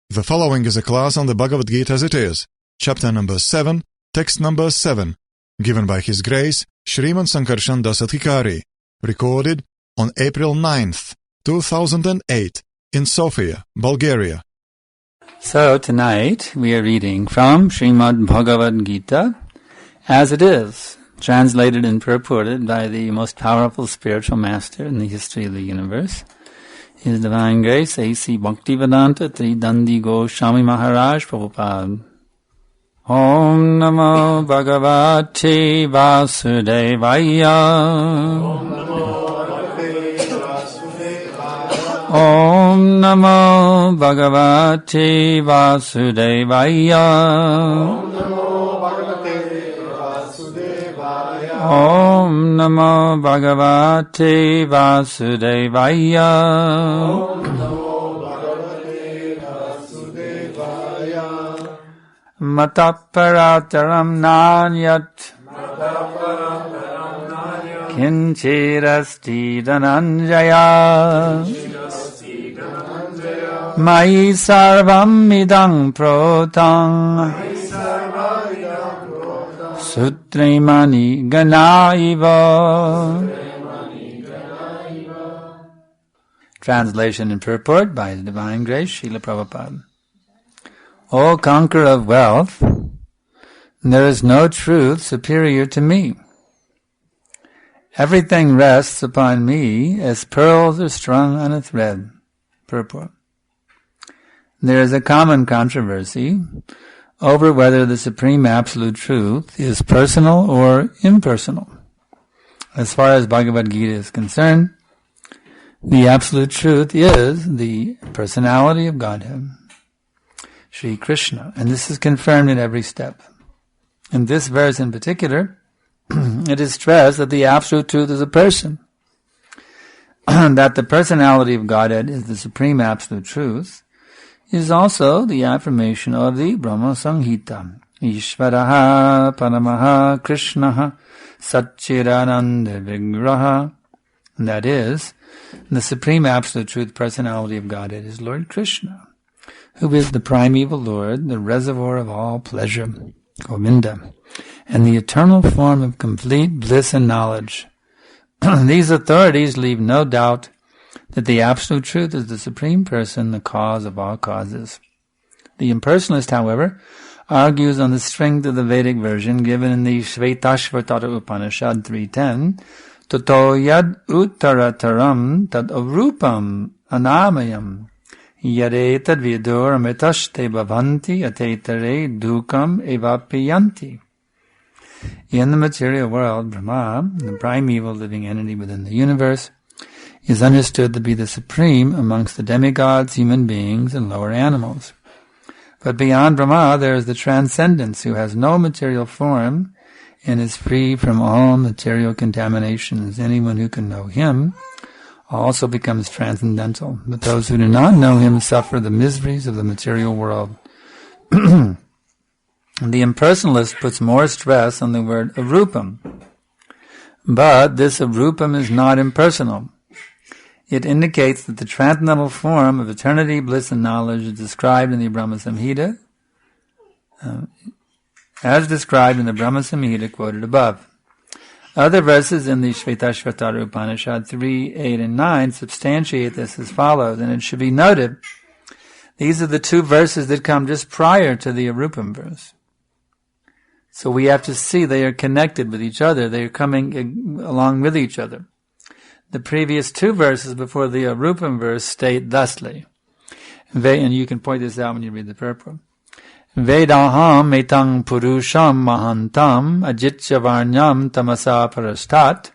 The following is a class on the Bhagavad Gita as it is, chapter number 7, text number 7, given by His Grace Sriman Sankarshan Das Adhikari, recorded on April 9th, 2008, in Sofia, Bulgaria. So tonight we are reading from Srimad Bhagavad Gita as it is, translated and purported by the most powerful spiritual master in the history of the universe, His Divine Grace A.C. Bhaktivedanta Tridandi Goswami Maharaj Prabhupada. Om Namo Bhagavate Vasudevaya. Om Namo Bhagavate Vasudevaya. Om Namo Bhagavate Vasudevaya. Matapparataram nanyat kinchirasti dhananjaya Mai sarvam idang protang Sutrimani ganaiva. Translation and purport by His Divine Grace Srila Prabhupada. O conqueror of wealth, there is no truth superior to me. Everything rests upon me as pearls are strung on a thread. Purport. There is a common controversy over whether the Supreme Absolute Truth is personal or impersonal. As far as Bhagavad Gita is concerned, the Absolute Truth is the personality of Godhead, Sri Krishna, and this is confirmed in every step. In this verse in particular, it is stressed that the Absolute Truth is a person, that the personality of Godhead is the Supreme Absolute Truth, is also the affirmation of the Brahma Samhita. Ishvaraha Paramaha Krishnaha Satchidananda Vigraha. That is, the Supreme Absolute Truth personality of Godhead is Lord Krishna, who is the primeval Lord, the reservoir of all pleasure, Govinda, and the eternal form of complete bliss and knowledge. These authorities leave no doubt that the Absolute Truth is the Supreme Person, the cause of all causes. The impersonalist, however, argues on the strength of the Vedic version given in the Shvetashvatara Upanishad 3.10, Tato yad uttarataram tad arupam anamayam yade tad vidur amitashte bhavanti atetare dukam evapiyanti. In the material world, Brahma, the primeval living entity within the universe, is understood to be the supreme amongst the demigods, human beings, and lower animals. But beyond Brahma, there is the transcendence who has no material form and is free from all material contaminations. Anyone who can know him also becomes transcendental, but those who do not know him suffer the miseries of the material world. The impersonalist puts more stress on the word arupam, but this arupam is not impersonal. It indicates that the transcendental form of eternity, bliss, and knowledge is described in the Brahma Samhita, as described in the Brahma Samhita quoted above. Other verses in the Shvetashvatara Upanishad 3, 8, and 9 substantiate this as follows, and it should be noted, these are the two verses that come just prior to the Arupam verse. So we have to see they are connected with each other, they are coming along with each other. The previous two verses before the Arupam verse state thusly, and you can point this out when you read the purport. Vedaham etang purusham mahantam ajitya varnyam tamasa parastat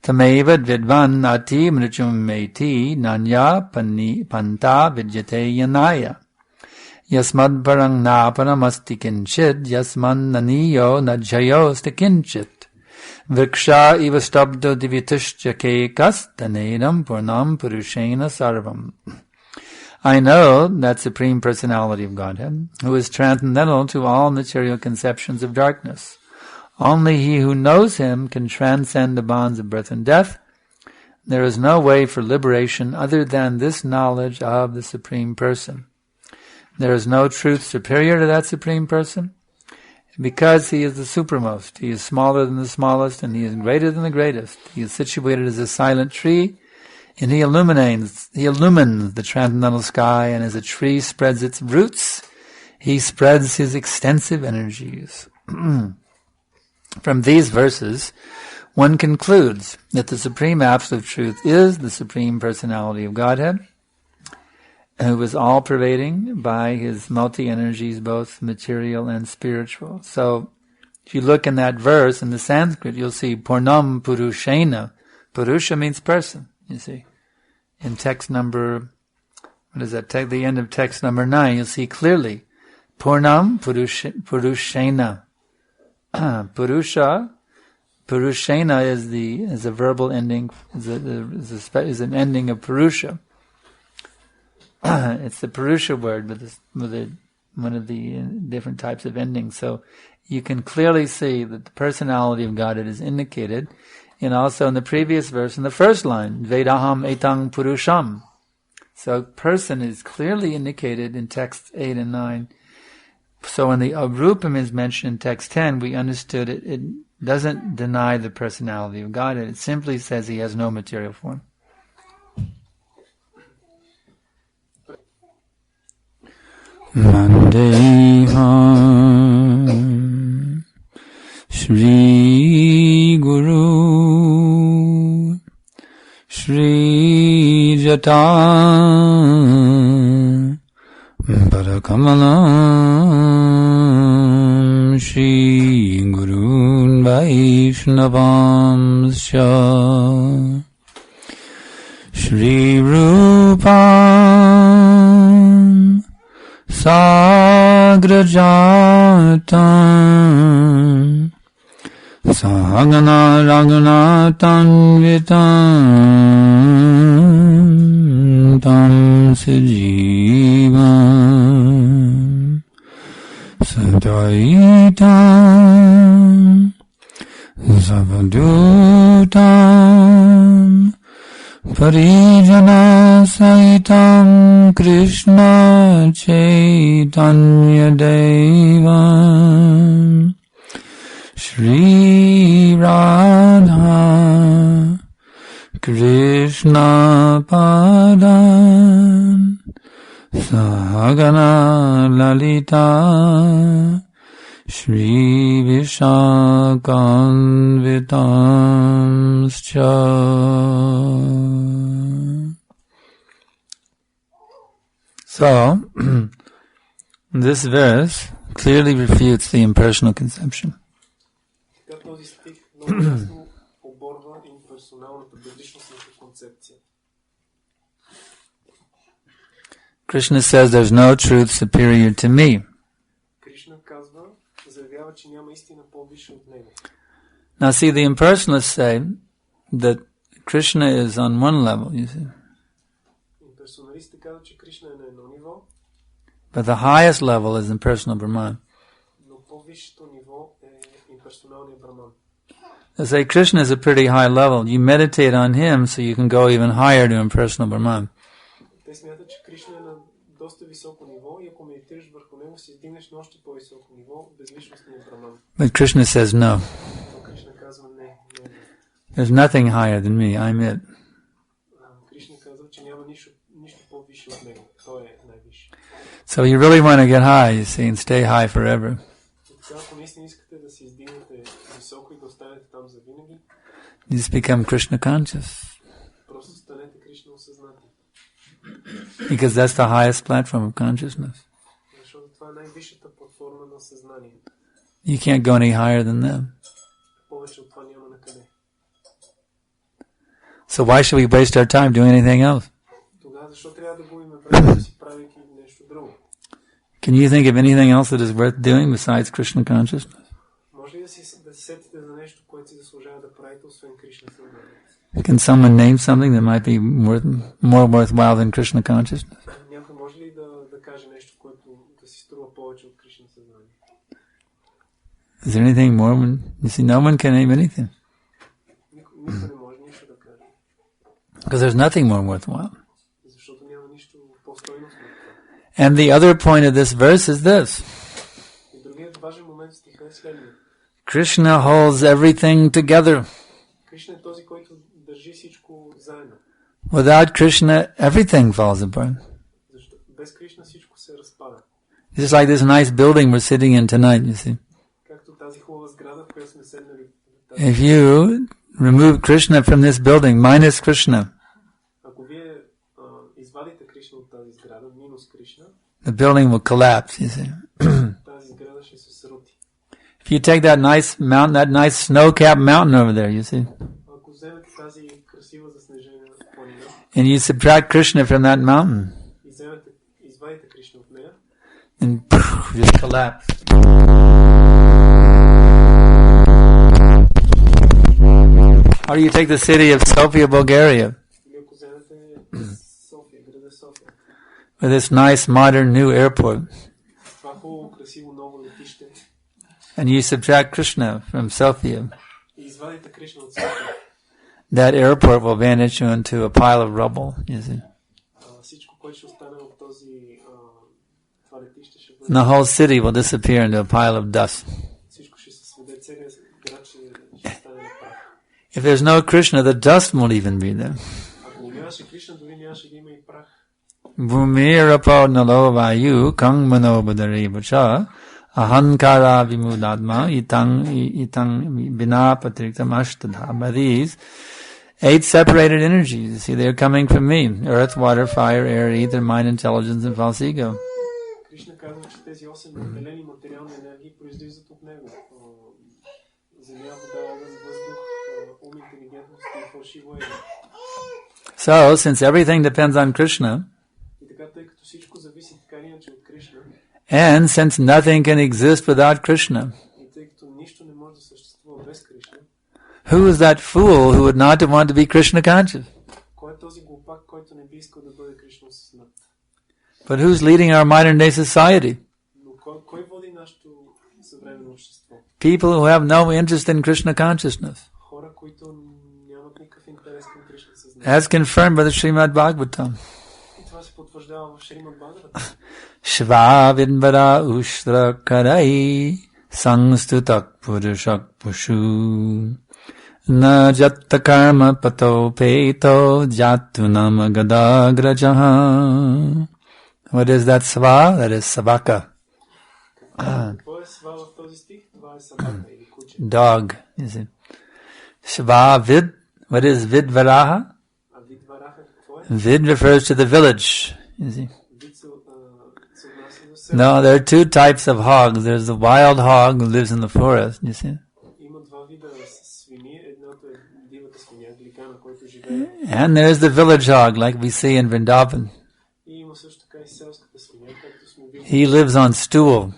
tamevad vidvan ati mrichum meti nanya panta vidyate yanaya yasmad parang napanam asti kinchid yasman naniyo najhayo stikinchit Vriksha iva stabdo divitushya kekas tanedam purnam purushena sarvam. I know that Supreme Personality of Godhead, who is transcendental to all material conceptions of darkness. Only he who knows him can transcend the bonds of birth and death. There is no way for liberation other than this knowledge of the Supreme Person. There is no truth superior to that Supreme Person, because He is the supremmost. He is smaller than the smallest, and He is greater than the greatest. He is situated as a silent tree, and He illumines the transcendental sky, and as a tree spreads its roots, He spreads His extensive energies. From these verses, one concludes that the Supreme Absolute Truth is the Supreme Personality of Godhead, who is all-pervading by His multi-energies, both material and spiritual. So, if you look in that verse, in the Sanskrit, you'll see Purnam Purushena. Purusha means person, you see. In text number, the end of text number 9, you'll see clearly, Purnam Purushena. Purushena is a verbal ending, is an ending of Purusha. It's the Purusha word with one of the different types of endings. So you can clearly see that the personality of Godhead is indicated, and also in the previous verse, in the first line, Vedaham etang Purusham. So person is clearly indicated in text 8 and 9. So when the Arupam is mentioned in text 10, we understood it doesn't deny the personality of God. It simply says He has no material form. Mandeham Shri Guru Shri Jata Parakamalam Shri Gurun Vaishnavam Sya Shri Rupam Sagrajatam Sahagana Raghunatam Vitam Tam Sajivam Sadaitam Savadutam Parijana Saitam Krishna Chaitanya Devam Shri Radha Krishna Padam Sahagana Lalita Shri Vishakanvitamscha. So, this verse clearly refutes the impersonal conception. Krishna says there's no truth superior to me. Now see, the impersonalists say that Krishna is on one level, you see. But the highest level is impersonal Brahman. They say Krishna is a pretty high level. You meditate on Him so you can go even higher to impersonal Brahman. But Krishna says no. There's nothing higher than me. I'm it. So you really want to get high, you see, and stay high forever. You just become Krishna conscious. Because that's the highest platform of consciousness. You can't go any higher than them. So why should we waste our time doing anything else? Can you think of anything else that is worth doing besides Krishna consciousness? Can someone name something that might be more worthwhile than Krishna consciousness? Is there anything more? You see, no one can name anything. Because there's nothing more worthwhile. And the other point of this verse is this. Krishna holds everything together. Without Krishna, everything falls apart. Just like this nice building we're sitting in tonight, you see. If you remove Krishna from this building, minus Krishna, the building will collapse, you see. If you take that nice mountain, that nice snow-capped mountain over there, you see, and you subtract Krishna from that mountain, and just collapse. Or you take the city of Sofia, Bulgaria, with this nice modern new airport, and you subtract Krishna from Sofia, that airport will vanish into a pile of rubble, you see. And the whole city will disappear into a pile of dust. If there's no Krishna, the dust won't even be there. Bhumirapo nalovayu kang manobadari vacha ahankara vimudadma itang vinapatriktam ashtadha. These 8 separated energies, you see, they're coming from me. Earth, water, fire, air, ether, mind, intelligence, and false ego. So, since everything depends on Krishna, and since nothing can exist without Krishna, who is that fool who would not want to be Krishna conscious? But who's leading our modern day society? People who have no interest in Krishna consciousness. As confirmed by the Srimad Bhagavatam. Shva vidvara ushtra karai sangstutak purushak pushu na jatta karma pato peto jatunam gadagrajaha. What is that sva? That is savaka. Dog, you see. Shva vid. What is vidvaraha? Vid refers to the village, you see. No, there are 2 types of hogs. There's the wild hog who lives in the forest, you see. And there's the village hog, like we see in Vrindavan. He lives on stool.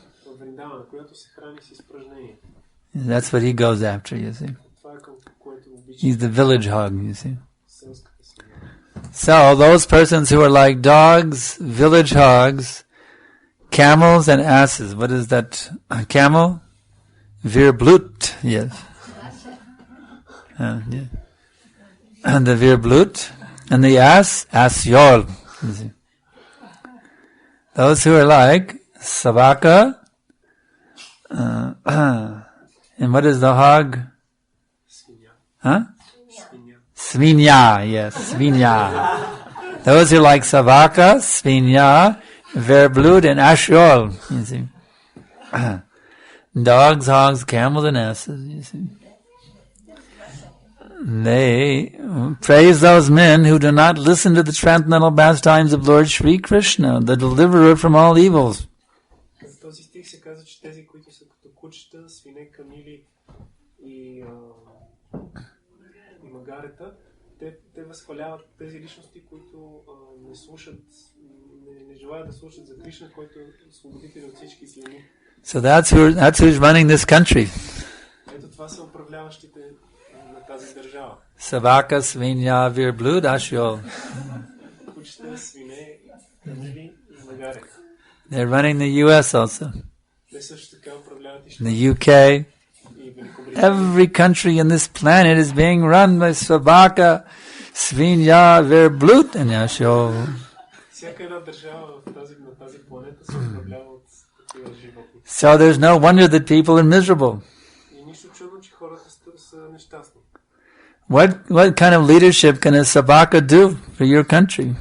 That's what he goes after, you see. He's the village hog, you see. So, those persons who are like dogs, village hogs, camels and asses. What is that? Camel? Virblut, yes. Yeah. And the virblut. And the ass, asyol. Those who are like savaka. And what is the hog? Huh? Svinya, yes, svinya. Those who like savaka, svinya, verblut, and ashyol, you see. Dogs, hogs, camels, and asses, you see. They praise those men who do not listen to the transcendental pastimes of Lord Shri Krishna, the deliverer from all evils. Те възхваляват тези личности, които не слушат, не желаят да слушат за Кришна, който е освободител от всички злини. So that's who's running this country. Ето това са управляващите на тази държава. Savaka, Svinya, Virblut, Ashyol. Кучета, свине, камили и магаре. They're running the US also. Те също така управляват и the UK. Every country in this planet is being run by Savaka, Svinya, Verblut, and Yashol. Всяка една държава на тази планета се управлява от такива животни. So there's no wonder that people are miserable. И нищо чудно, че хората са нещастни. What kind of leadership can a sabaka do for your country?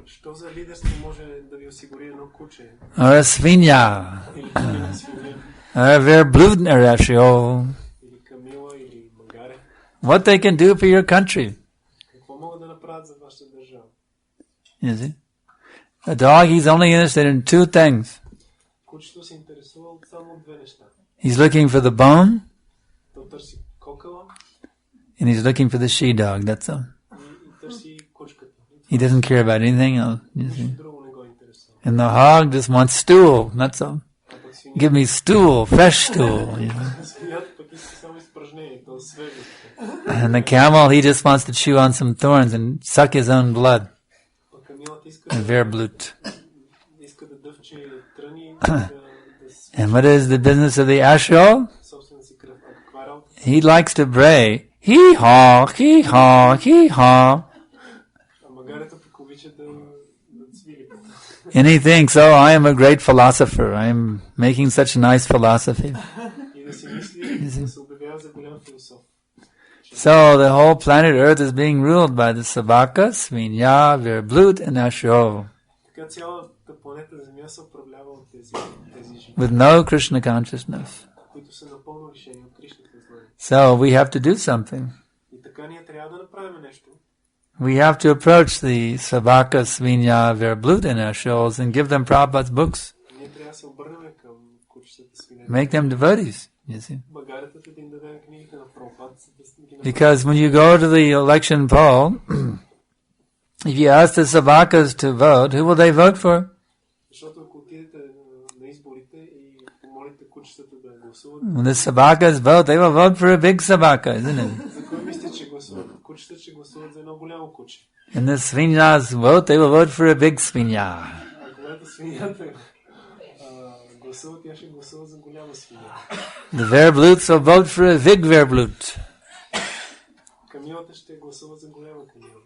Що за лидерство може да ви осигури едно куче? Or a svinya? Или камила свиня? Or a verbludner after Или камила, или магаре? What they can do for your country? Какво могат да направят за вашата държава? You see? A dog, he's only interested in two things. Кучето се интересува от само две неща. He's looking for the bone, То търси кокала and he's looking for the she-dog, that's all. и търси кучката. He doesn't care about anything else. You Нищо see? друго не го интересува. And the hog just wants stool, that's all. А пък Give me stool, fresh stool. You know? свинята пък иска само изпражнение, то свежо. And the camel, he just wants to chew on some thorns and suck his own blood. А камилата иска And verblut. иска да дъвче тръни And what is the business of the ashral? собствената си кръв. А каква работа? He likes to bray. Hee-haw, hee-haw, hee-haw. А магарето пък обича да цвили. And he thinks, oh, I am a great philosopher. I am making such a nice philosophy. И да си мисли, да се обявява за голям философ. So the whole planet Earth is being ruled by the sabaka, svinya, verblut, and ashral, Така цялата планета Земя се управлява от тези живи, with no Krishna consciousness. които са напълно лишени от Кришната знание. So we have to do something. И така ние трябва да направим нещо. We have to approach the sabaka, svinya, verblut, and ashrals and give them Prabhupada's books. Ние трябва да се обърнем към кучетата свинете. Make them devotees, you see. Магаретата да им дадем книгите на Прабхупад, за да ги направим. Because when you go to the election poll, if you ask the sabakas to vote, who will they vote for? Защото ако отидете на изборите и помолите кучетата да гласуват, When the sabakas vote, they will vote for a big sabaka, isn't it? за кой мислите, че гласуват? Кучетата ще гласуват за едно голямо куче. And the svinyas vote, they will vote for a big svinya. А когато свинята гласува, тя ще гласува за голяма свиня. The verbluts will vote for a big verblut. Камилата ще гласува за голяма камила.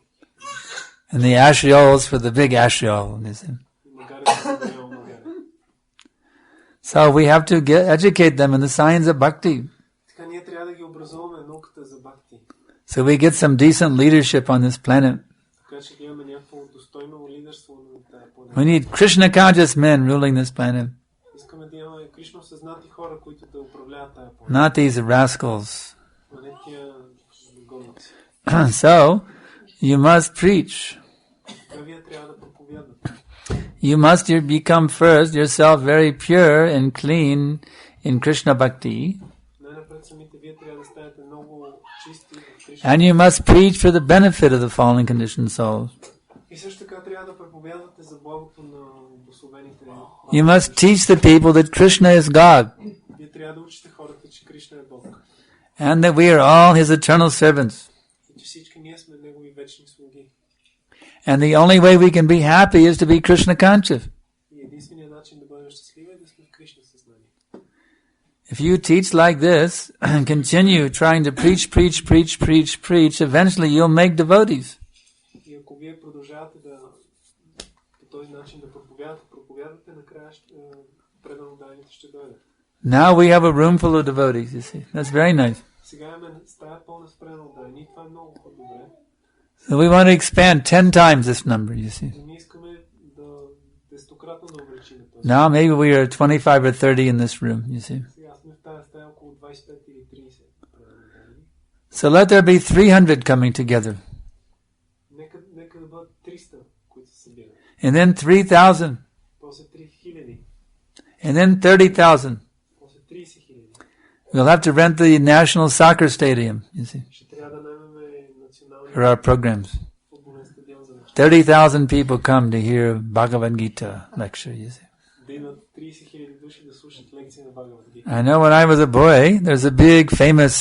And the ashriols for the big ashriol. You see. И магарето за голяма магаре. So we have to educate them in the science of bhakti. Така ние трябва да ги образуваме науката за бхакти. So we get some decent leadership on this planet. Така че да имаме някакво достойно лидерство на тази планета. We need Krishna conscious men ruling this planet. Искаме да имаме Кришна съзнати хора, които да управляват тази планета. Not these rascals. А не тия гонници. So, you must preach. Така вие трябва да проповядвате. You must become first yourself very pure and clean in Krishna bhakti. Най-напред самите вие трябва да станете много чисти в Кришна. And you must preach for the benefit of the fallen conditioned souls. И също така трябва да проповядвате за благото на благословените. You must teach the people that Krishna is God Вие трябва да учите хората, че Кришна е Бог. and that we are all His eternal servants. И че всички ние сме Негови вечни слуги. And the only way we can be happy is to be Krishna conscious. И единственият начин да бъдем щастливи е да сме в Кришна съзнание. If you teach like this and continue trying to preach, eventually you'll make devotees. И ако вие продължавате да по този начин да проповядвате, накрая преданодайните ще дойдат. Now we have a room full of devotees, you see. That's very nice. Сега имаме стая пълна с преданодайни. Това е много добре. So we want to expand 10 times this number, you see. Но ние искаме да десетократно да увеличим този. Now maybe we are 25 or 30 in this room, you see. Сега сме в тази стая около 25 или 30 преданодайни. So let there be 300 coming together. Нека да бъдат 300, които се събират. And then 3,000. После 3000. And then 30,000. После 30,000. We'll have to rent the National Soccer Stadium, you see, Ще трябва да наемем националния for our programs. футболен стадион за неща. 30,000 people come to hear Bhagavad Gita lecture, you see. Да идват 30,000 души да слушат лекции на Бхагавад Гита. I know when I was a boy, there's a big famous,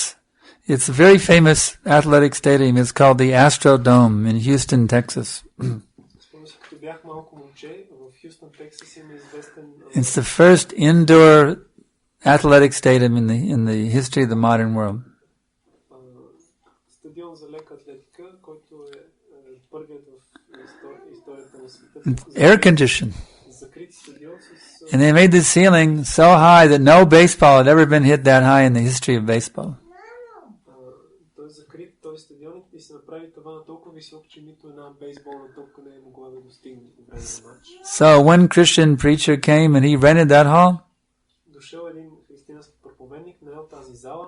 it's a very famous athletic stadium. It's called the Astrodome in Houston, Texas. Спомням си, като бях малко момче, в Хюстън, Тексас има известен It's the first indoor athletic stadium in the history of the modern world. стадион за лека атлетика, който е първият в историята на света. Air conditioned. Закрити стадион с... And they made the ceiling so high that no baseball had ever been hit that high in the history of baseball. Той е закрит, той стадион и се направи тавана толкова висок, че нито една бейсболна топка не е могла да достигне по време на матч. So one Christian preacher came and he rented that hall. Дошъл един християнски проповедник, наел тази зала.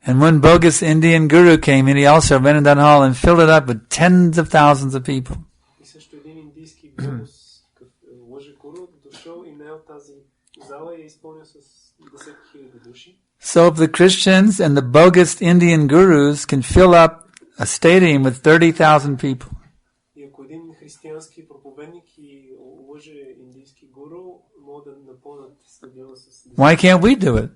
And one bogus Indian guru came and he also rented that hall and filled it up with tens of thousands of people. И също един индийски богос, лъжегуру, дошъл и наел тази зала и я изпълнил с десетки хиляди души. So if the Christians and the bogus Indian gurus can fill up a stadium with 30,000 people, и ако един християнски проповедник и лъже индийски гуру могат да напълнят стадиона с... why can't we do it?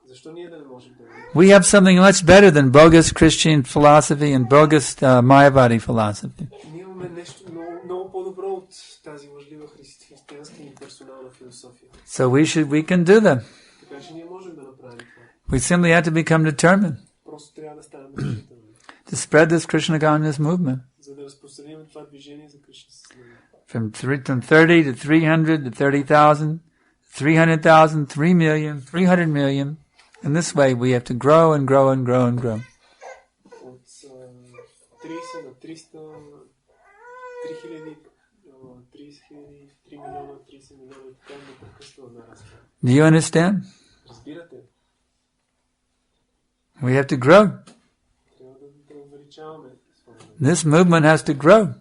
Защо ние да не можем да го... We have something much better than bogus Christian philosophy and bogus Mayavadi philosophy. Ние имаме нещо много по-добро от тази лъжлива християнска и персонална философия. So we can do that. Така че ние можем да направим това. We simply have to become determined Просто трябва да станем решителни. to spread this Krishna consciousness movement За да разпространим това движение за Кришна съзнание. from 30 to 300 to 30,000, 300,000, 3 million, 300 million. In this way we have to grow and grow and grow and grow. От 30 на 300, 3000, 3 милиона, 30 милиона и така непрекъснато нараства. Do you understand? Разбирате? We have to grow. Трябва да увеличаваме своето. This movement has to grow.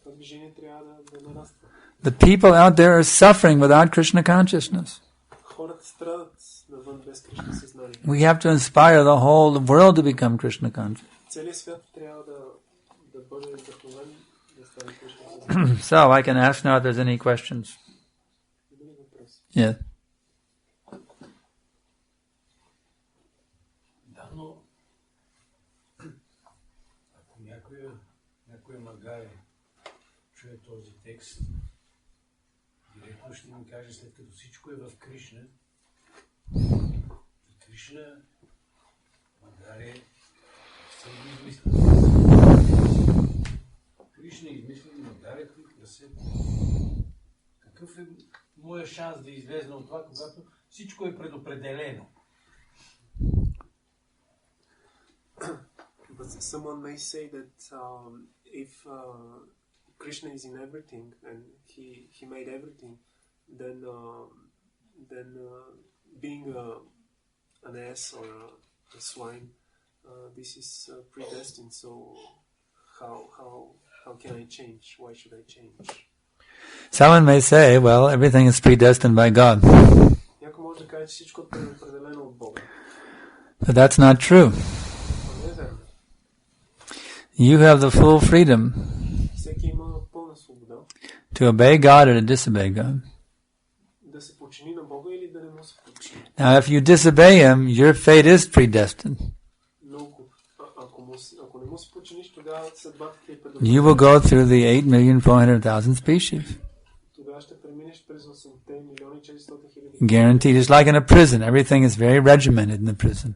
Това движение трябва да нараства. The people out there are suffering without Krishna consciousness. Хората страдат навън без Кришна съзнание. We have to inspire the whole world to become Krishna conscious. Целият свят трябва да бъде вдъхновен да стане Кришна съзнание. So I can ask now if there's any questions. Има ли въпрос? Yeah. Да, но ако някой магаре чуе този текст, директно ще ми каже, след като всичко е в Кришна, Кришна магаре се измисли. Кришна измисли магаре, които да се... Какъв е моя шанс да излезна от това, когато всичко е предопределено? But someone may say that if Krishna is in everything and he made everything, then being an ass or a swine, this is predestined. So how can I change? Why should I change? Someone may say, well, everything is predestined by God. Някой може да каже, че всичко е предопределено от Бога. But that's not true. Това не е верно. You have the full freedom Всеки има пълна свобода to obey God or to disobey God. да се подчини на Бога или да не му се подчини. Now, if you disobey Him, your fate is predestined. Но ако не му се подчиниш, тогава съдбата ти е предопределена. You will go through the 8,400,000 species. Тогава ще преминеш през 8 милиони 400 хиляди. Guaranteed. It's like in a prison. Everything is very regimented in the prison.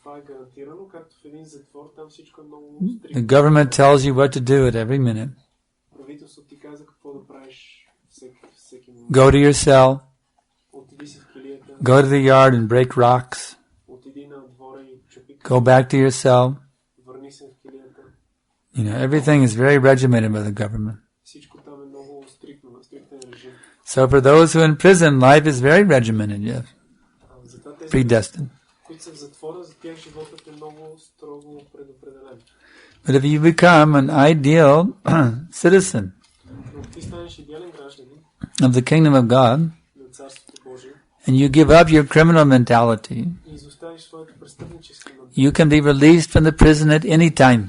Това е гарантирано, както в един затвор, там всичко е много The стриктно. government tells you what to do at every minute. Правителството ти каза какво да правиш всеки момент. Go to your cell. Отиди си в килията, Go to the yard and break rocks. отиди на двора и чупи, Go back to your cell. върни се в килията. You know, everything is very regimented by the government. Всичко там е много стриктно, стриктен режим. So for those who are in prison, life is very regimented, yes. Затова тези, Predestined. които са в затвора, за тях животът е много строго предопределен. But if you become an ideal citizen Но ти станеш идеален гражданин of the kingdom of God, на Царството Божие and you give up your criminal mentality, и изоставиш своето престъпническо мъдрство, you can be released from the prison at any time.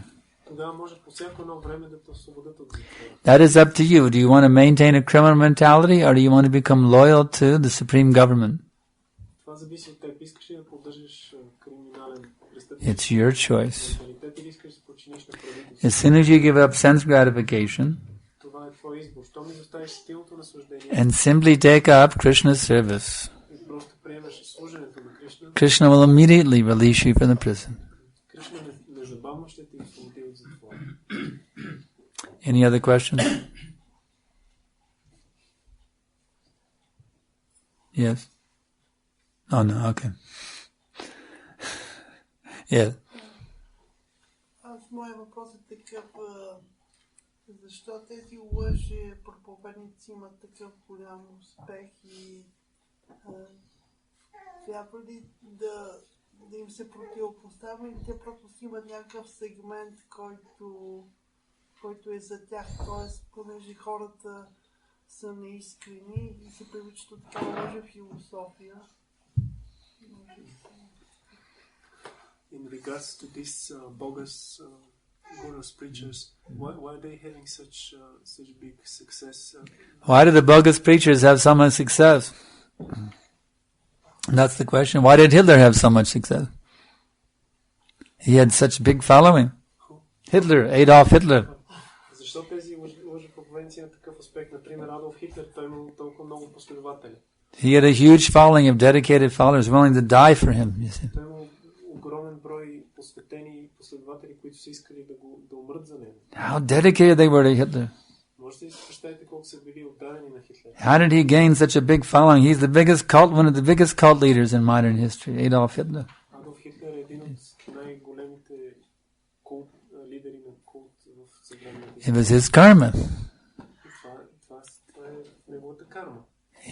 тогава може по всяко едно време да те освободят от затвора. That is up to you. Do you want to maintain a criminal mentality or do you want to become loyal to the supreme government? Това зависи от теб. Искаш ли да поддържаш криминален престъпник It's your choice. менталитет или искаш да се подчиниш на правителството? As soon as you give up sense gratification Това е твой избор. Щом изоставиш стилното наслаждение and simply take up Krishna's service, и просто приемаш служенето на Кришна, Krishna will immediately release you from the prison. Кришна незабавно ще те освободи от затвора. Any other questions? Yes? Oh, no, okay. Yes. Моят въпрос е такъв, защо тези лъжи проповедници имат такъв голям успех и трябва ли да им се противопоставя и те просто си имат някакъв сегмент, който е за тях, т.е. понеже хората са неискрени и се привичат от такава лъжа философия. In regards to these bogus gurus, preachers, why are they having such big success? Why do the bogus preachers have so much success? That's the question. Why did Hitler have so much success? He had such big following. Hitler, Adolf Hitler. Защо тези лъжепроповедници имат такъв успех? Например, Адолф Хитлер, той имал толкова много последователи. He had a huge following of dedicated followers willing to die for him, you see. Той имал огромен брой посветени последователи, които са искали да умрат за него. How dedicated they were to Hitler. Можете ли си представите колко са били отдадени на Хитлер? How did he gain such a big following? He's the biggest cult, one of the biggest cult leaders in modern history, Adolf Hitler. Адолф Хитлер е един от най-големите лидери на култ в съвременната It was his karma. Това е неговата карма.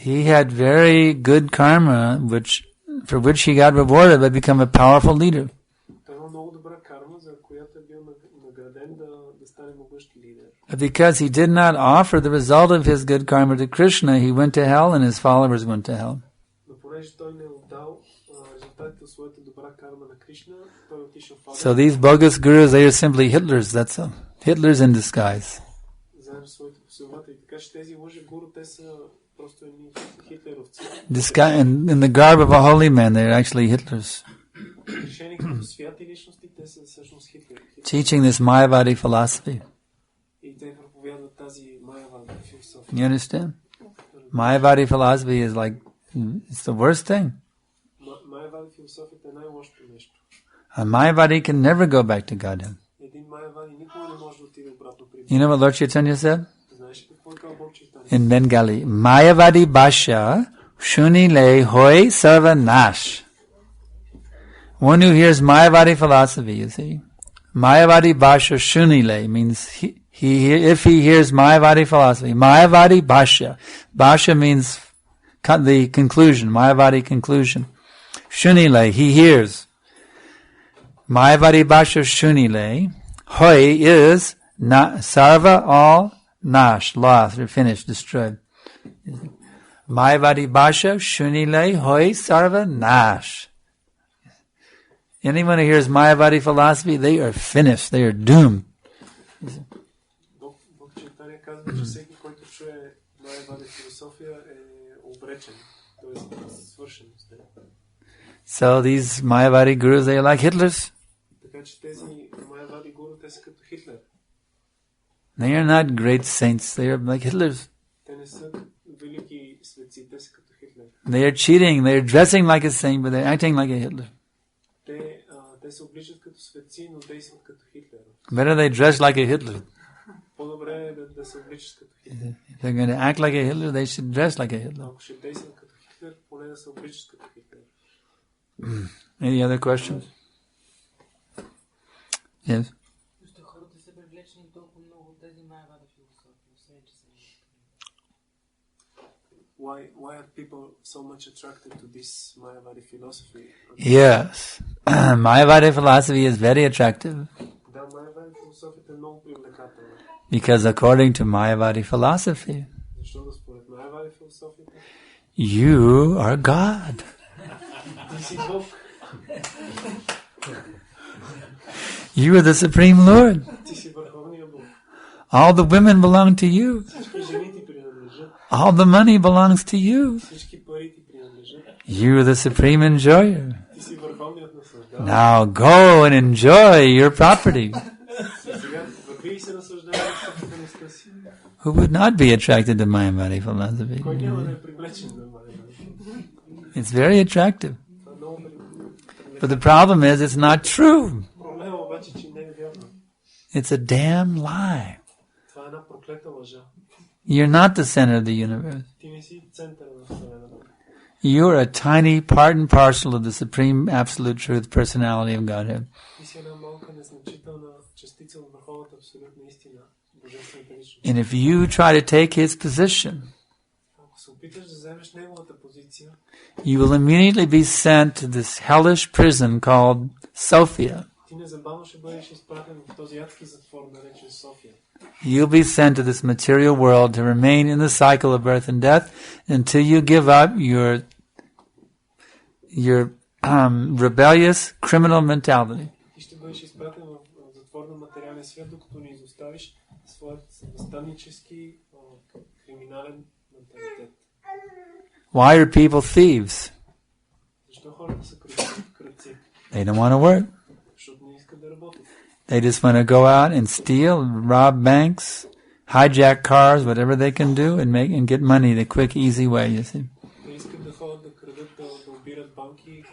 He had very good karma, for which he got rewarded by becoming a powerful leader. Той има много добра карма, за която е бил награден да стане могъщ лидер. But because he did not offer the result of his good karma to Krishna, he went to hell and his followers went to hell. Но понеже той не отдал резултатите от своята добра карма на Кришна, той отишъл в ада. So these bogus gurus, they are simply Hitlers, that's all. Hitlers in disguise. Заедно с своите последователи. Така че тези лъжи гуру, те са просто едни хитлеровци. In the garb of a holy man, they are actually Hitlers. Решени като святи личности, те са всъщност хитлери. Teaching this Mayavadi philosophy. И те проповядват тази майявади философия. You understand? Mayavadi philosophy is like, it's the worst thing. Майявади философията е най-лошото нещо. A Mayavadi can never go back to Godhead. Един майявади никога не може да отиде обратно при Бога. You know what Lord Chaitanya said? Знаеш какво е казал Бог Чайтания? In Bengali, Mayavadi Bhasha Shunile Hoy Sarva Nash. One who hears Mayavadi philosophy, you see. Mayavadi Bhasha Shunile means if he hears Mayavadi philosophy. Mayavadi Bhasha. Bhasha means the conclusion, Mayavadi conclusion. Shunile, he hears. Mayavadi Bhasha Shunile. Hoy is sarva, all, nash, lost, or finished, destroyed. Mayavadi Bhasha Shunile Hoy sarva nash. Anyone who hears Mayavadi philosophy, they are finished, they are doomed. Бог Чайтания казва, че всеки, който чуе майявади философия, е обречен, т.е. свършен. So these Mayavadi gurus, they are like Hitlers. Така че тези майявади гуру, те са като Хитлер. They are not great saints, they are like Hitlers. Те не са велики светци, те са като Хитлер. They are cheating, they are dressing like a saint, but they are acting like a Hitler. Те се обличат като светци, но действат като Хитлер. Better they dress like a Hitler. По-добре е да се обличат като Хитлер. If they're going to act like a Hitler, they should dress like a Hitler. Ако ще действат като Хитлер, поне да се обличат като Хитлер. Any other questions? Yes? Защо хората са привлечени толкова много от тези майявади философии, освен че са Why are people so much attracted to this Mayavadi philosophy? Yes. Mayavadi philosophy is very attractive. Да, Mayavadi философията е много привлекателна. Because according to Mayavadi philosophy, Защото според Mayavadi философията you are God. ти си Бог. You are the Supreme Lord. Ти си върховния Бог. All the women belong to you. Всички жени ти принадлежат. All the money belongs to you. Всички пари ти принадлежат. You are the supreme enjoyer. Ти си върховният наслаждател. Now go and enjoy your property. Сега върви и се наслаждава на собствеността си. Who would not be attracted to Mayavadi philosophy? Кой няма да е привлечен на Mayavadi? It's very attractive. Това е много But the problem is it's not true. проблема обаче, че не е вярно. It's a damn lie. Това проклета лъжа. You're not the center of the universe. Ти не си центъра на Вселената. You're a tiny part and parcel of the supreme absolute truth personality of Godhead. Ти си една малка незначителна частица от върховната абсолютна истина, божествената личност. And if you try to take his position, Ако се опиташ да вземеш неговата позиция, you will immediately be sent to this hellish prison called Sophia. ти незабавно ще бъдеш изпратен в този адски затвор, наречен София. You'll be sent to this material world to remain in the cycle of birth and death until you give up your rebellious criminal mentality. Ти ще бъдеш изпратен в затвор на материален свят, докато не изоставиш своят възстаннически криминален менталитет. Why are people thieves? Защо хората са кръци? They don't want to work. Защото не искат да работят. They just want to go out and steal, rob banks, hijack cars, whatever they can do, and get money the quick, easy way. You see. Те искат да ходят да крадат, да убират банки,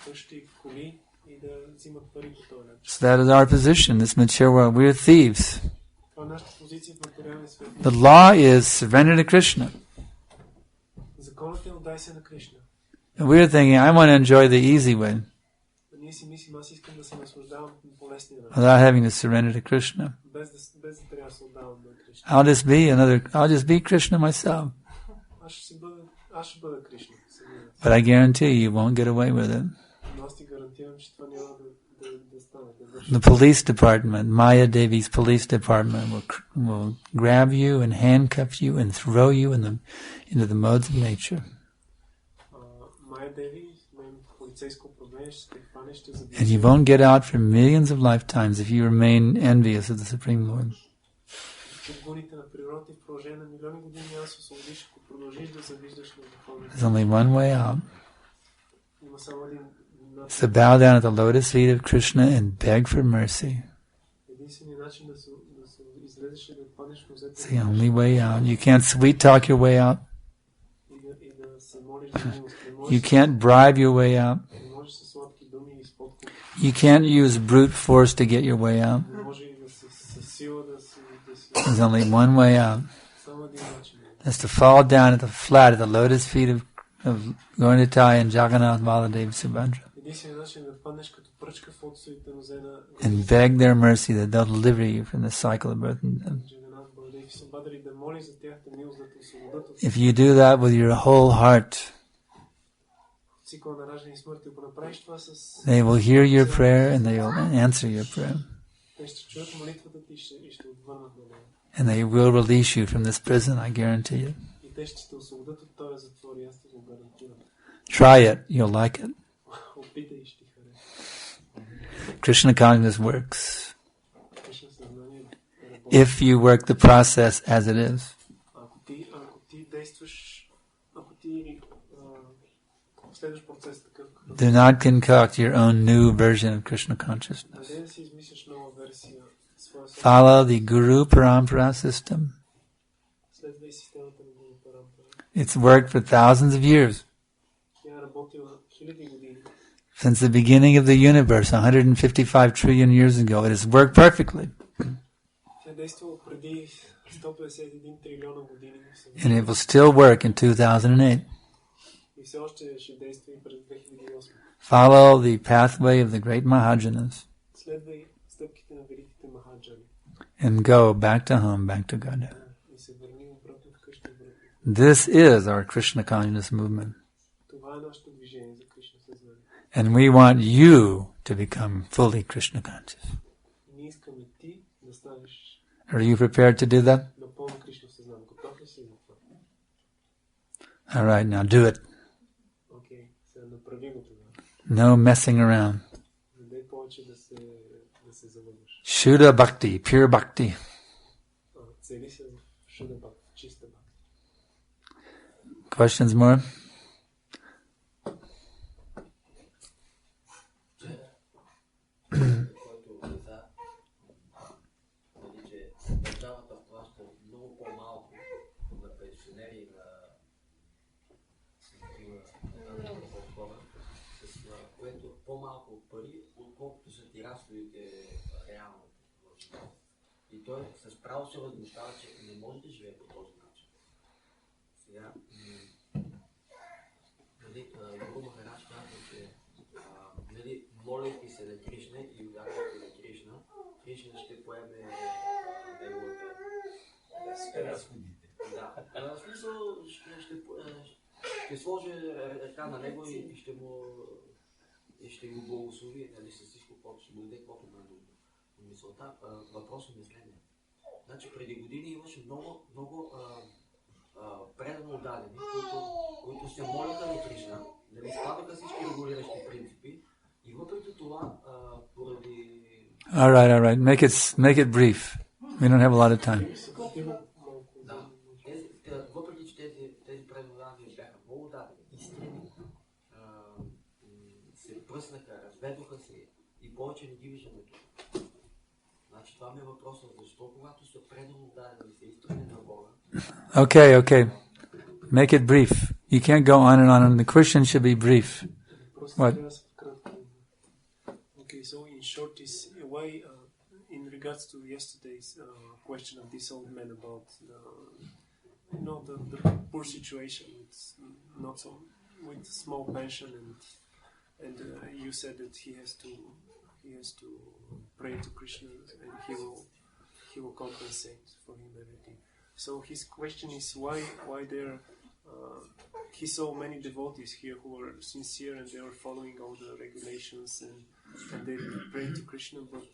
къщи, коли и да взимат пари по този начин. So that is our position. This mature world, we are thieves. Това е нашата позиция в материалния свет. The law is surrender to Krishna. Законът е отдай се на Кришна. And we are thinking, I want to enjoy the easy way, Ние си мислим, аз искам да се наслаждавам по лесния начин, without having to surrender to Krishna. без да трябва да се отдавам на Кришна. I'll just be Krishna myself. Аз ще бъда Кришна. But I guarantee you won't get away with it. Но аз ти гарантирам, че това няма да стане. The police department, Maya Devi's police department, will grab you and handcuff you and throw you into the modes of nature. Майя Деви, полицейско управление, ще те хване, ще забие. And you won't get out for millions of lifetimes if you remain envious of the Supreme Lord. От гоните на природата и в продължение на милиони години няма се освободиш, ако продължиш да завиждаш на върховния. There's only one way out. Има само един начин. So bow down at the lotus feet of Krishna and beg for mercy. Единственият начин да се излезеш и да паднеш в нозете. It's the only way out. You can't sweet talk your way out. И да се молиш за милост. You can't bribe your way out. Не можеш със сладки думи и с подкуп. You can't use brute force to get your way out. Не може и да със сила да си... There's only one way out. Само един начин. That's to fall down at the flat at the lotus feet of Gauranitai and Jagannath Baladev Subhadra Единственият начин да паднеш като пръчка в отсоите нозе на and beg their mercy that they'll deliver you from the cycle of birth and death. Джаганат Баладев и Субхадра и да молиш за тяхната милост да те освободят от If you do that with your whole heart, цикъла на раждане и смърт. И ако направиш това с... they will hear your prayer and they will answer your prayer. Те ще чуят молитвата ти и ще отвърнат на нея. And they will release you from this prison, I guarantee you. И те ще те освободят от този затвор и аз те го гарантирам. Try it, you'll like it. Опитай и ще ти хареса. Krishna consciousness works Кришна съзнание работи. if you work the process as it is. Ако ти действаш, ако ти следваш процес такъв, Do not concoct your own new version of Krishna consciousness. не да си измислиш нова версия, своя собствена, Follow the Guru Parampara system. следвай системата на Гуру Парампара. It's worked for thousands of years. Тя е работила хиляди години. Since the beginning of the universe, 155 trillion years ago, it has worked perfectly. Тя е действала преди 151 трилиона години And it will still work in 2008. и все още ще действа и през 2008. Follow the pathway of the great Mahajanas Следвай стъпките на великите махаджани and go back to home, back to Godhead. и се върни обратно вкъщи обратно. This is our Krishna consciousness movement. Това е нашето движение за Кришна съзнание. And we want you to become fully Krishna conscious. Ние искаме ти да станеш Are you prepared to do that? напълно Кришна съзнание. Готов ли си за това? All right, now do it. Окей, сега направи го това. No messing around. Не дай повече да се залъгваш. Shuddha bhakti, pure bhakti. Цели се в шуда бак, в чиста бак. Questions more? който каза, че държавата плаща много по-малко на пенсионери и на хора, с което по-малко пари, отколкото са ти разходите реално. И той с право се възмущава, че не може да живее по този начин. Сега, Гуру Махарадж казва, че молейки се на Кришна и ударяйки на Кришна, Кришна ще поеме неговата разходите. Да. В смисъл, ще сложи ръка на него и ще го благослови, нали, с всичко, което ще му даде, каквото му е нужно. Но мисълта, въпросът ми е следния. Значи преди години имаше много предано дадени, които се молиха на Кришна, нали, спадаха всички регулиращи принципи и въпреки това, поради... All right. Make it brief. We don't have a lot of time. Да. Въпреки, че тези предано дадени бяха много дадени, истини, се пръснаха, разведоха се и повече не ги виждаме тук. Значи това ми е въпросът, защо когато са предано дадени, се истини на Бога. Okay. Make it brief. You can't go on and the question should be brief. What? Okay, so in short is why in regards to yesterday's question of this old man about the poor situation, it's not so with small pension and you said that he has to pray to Krishna and he will compensate for him everything. So his question is why there he saw many devotees here who were sincere and they were following all the regulations and they prayed to Krishna, but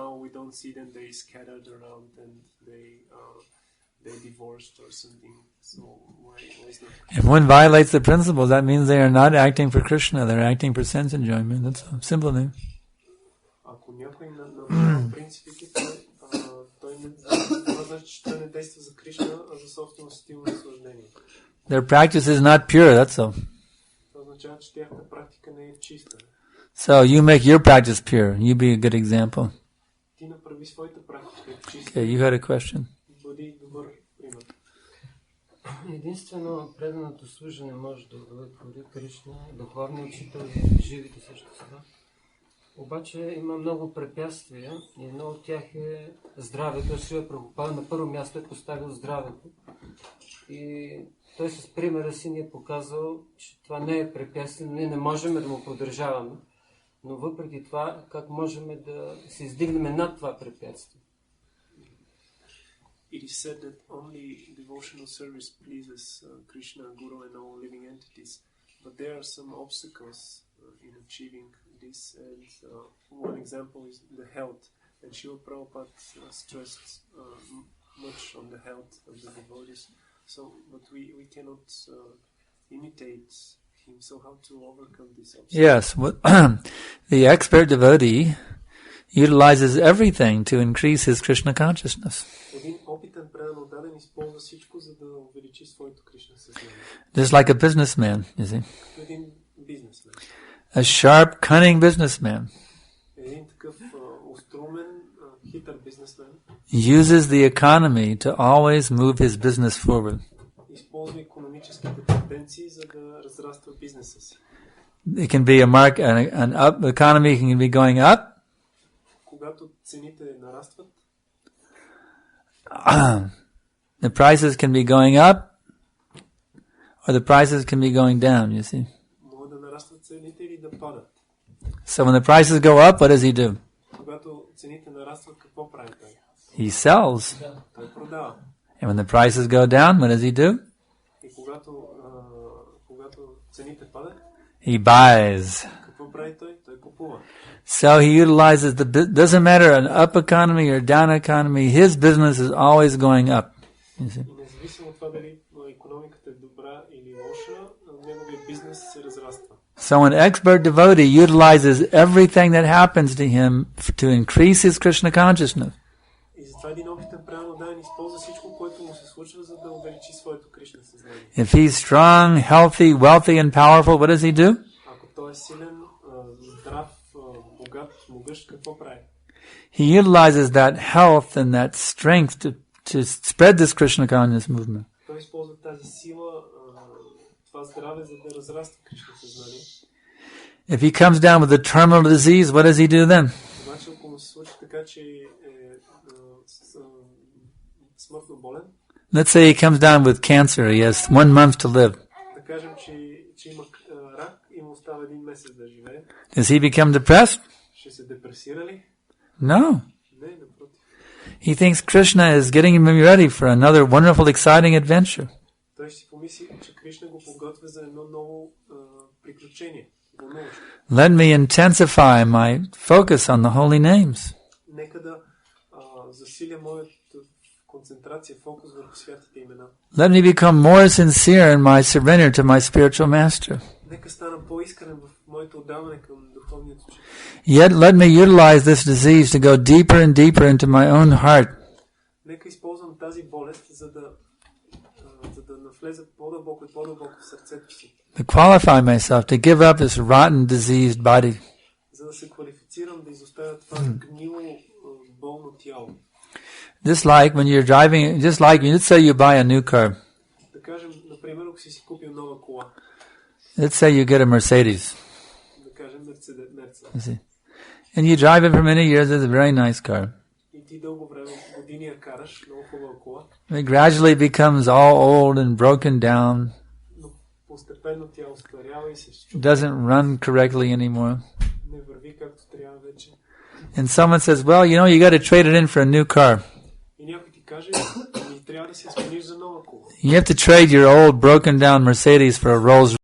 now we don't see them. They scattered around and they divorced or something. So why is that? If one violates the principle, that means they are not acting for Krishna. They're acting for sense enjoyment. That's a simple thing. Ако някой на принципите, той не значи, че той не действа за Кришна, а за собствено стилно наслаждение. Their practice is not pure, that's all. Това означава, че тяхната практика не е чиста. So you make your practice pure. You be a good example. Ти направи своята практика чиста. Okay, you had a question. Бъди добър пример. Единствено преданото служене може да удовлетвори Кришна, духовния учител и живите същества. Обаче има много препятствия и едно от тях е здравето. Шрила Прабхупада на първо място е поставил здравето. И той с примера си ни е показал, че това не е препятствие, ние не можем да му поддържаваме. Но въпреки това, как можем да се издигнем над това препятствие? It is said that only devotional service pleases Krishna, Guru and all living entities, but there are some obstacles in achieving this, and one example is the health, and Srila Prabhupada stressed much on the health of the devotees, but we cannot imitate him, so how to overcome this obstacle? Yes, the expert devotee utilizes everything to increase his Krishna consciousness. Един опитен предан отдаден използва всичко, за да увеличи своето Кришна съзнание. Just like a businessman, you see. Един бизнесмен. A sharp, cunning businessman Един такъв остроумен, хитър бизнесмен uses the economy to always move his business forward. използва икономическите тенденции, за да разраства бизнеса си. It can be an up economy can be going up. Когато цените нарастват, the prices can be going up, or the prices can be going down, you see. могат да нарастват цените или да падат. So when the prices go up, what does he do? Когато цените нарастват, какво прави той? He sells. Той продава. And when the prices go down, what does he do? И когато цените падат, He buys. какво прави той? Той купува. So he utilizes doesn't matter an up economy or down economy, his business is always going up. You see? И независимо от това дали икономиката е добра или лоша, неговия бизнес се разраства. So an expert devotee utilizes everything that happens to him to increase his Krishna consciousness. И затова един опитен предан отдаден използва всичко, което му се случва, за да увеличи своето Кришна съзнание. If he's strong, healthy, wealthy and powerful, what does he do? Ако той е силен, здрав, богат, могъщ, какво прави? He utilizes that health and that strength to spread this Krishna consciousness movement. Той използва тази сила, това здраве, за да разраства Кришна съзнание. If he comes down with a terminal disease, what does he do then? Обаче, ако му се случи така, че смъртно болен. Let's say he comes down with cancer. He has 1 month to live. Да кажем, че има рак и му остава 1 месец да живее. Does he become depressed? Ще се депресира ли? No. Не, напротив. He thinks Krishna is getting him ready for another wonderful, exciting adventure. Той си помисли, че Кришна го подготвя за едно ново приключение. Let me intensify my focus on the holy names. Нека да засиля моята концентрация, фокус върху святите имена. Let me become more sincere in my surrender to my spiritual master. Нека стана по-искрен в моето отдаване към духовният учител. Yet let me utilize this disease to go deeper and deeper into my own heart. Нека използвам тази болест, за да навлезе по-дълбоко и по-дълбоко в сърцето си. To qualify myself to give up this rotten, diseased body. За да се квалифицирам да изоставя това гнило, болно тяло. Just like when you're driving, just like let's say you buy a new car. Да кажем, например, ако си купил нова кола. Let's say you get a Mercedes. Да кажем Мерцедес. And you drive it for many years. It's a very nice car. И ти дълго време, години я караш, много хубава кола. It gradually becomes all old and broken down. Но постепенно тя устарява и се doesn't run correctly anymore. Не върви както трябва вече. And someone says, well, you know, you got to trade it in for a new car. И някой ти каже, трябва да се смениш за нова кола. You have to trade your old broken down Mercedes for a Rolls